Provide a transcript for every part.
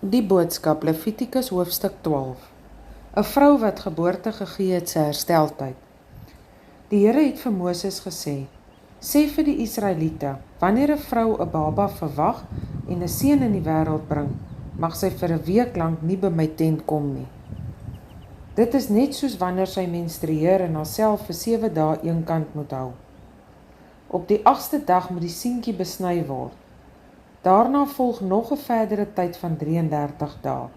Die boodskap, Levitikus hoofstuk 12. 'n Vrou wat geboorte gegee het sy hersteltyd. Die Here het vir Moses gesê: "Sê vir die Israeliete, wanneer 'n vrou 'n baba verwag en 'n seun in die wêreld bring, mag sy vir 'n week lank nie by my tent kom nie. Dit is net soos wanneer sy menstrueer en haarself vir 7 dae eenkant moet hou. Op die 8ste dag moet die seentjie besny word. Daarna volg nog 'n verdere tyd van 33 dae.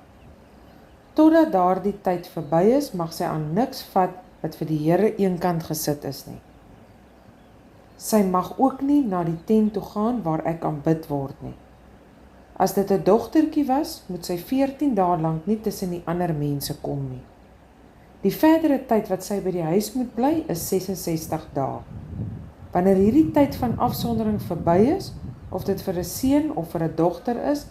Totdat daardie tyd verby is, mag sy aan niks vat wat vir die Here eenkant gesit is nie. Sy mag ook nie na die tent toe gaan waar ek aanbid word nie. As dit 'n dogtertjie was, moet sy 14 dae lank nie tussen die ander mense kom nie. Die verdere tyd wat sy by die huis moet bly, is 66 dae. Wanneer hierdie tyd van afsondering verby is, of dit vir 'n seun of vir 'n dogter is,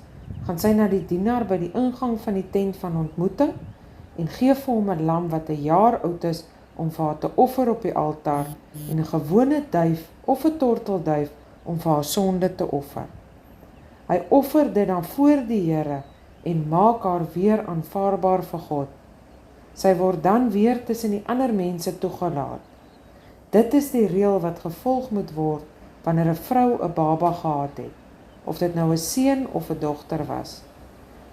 gaan sy na die dienaar by die ingang van die tent van ontmoeting en gee vir hom 'n lam wat 'n jaar oud is om vir haar te offer op die altaar en 'n gewone duif of 'n tortelduif om vir haar sonde te offer. Hy offer dit dan voor die Here en maak haar weer aanvaarbaar vir God. Sy word dan weer tussen die ander mense toegelaat. Dit is die reël wat gevolg moet word wanneer 'n vrou 'n baba gehad het, of dit nou 'n seun of 'n dogter was.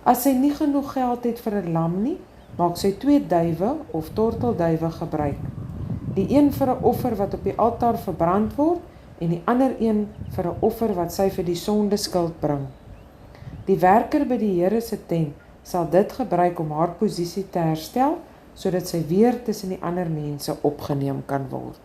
As sy nie genoeg geld het vir 'n lam nie, maak sy 2 duwe of tortelduwe gebruik. Die een vir 'n offer wat op die altaar verbrand word en die ander een vir 'n offer wat sy vir die sondeskuld bring. Die werker by die Here se tent sal dit gebruik om haar posisie te herstel, sodat sy weer tussen die ander mense opgeneem kan word.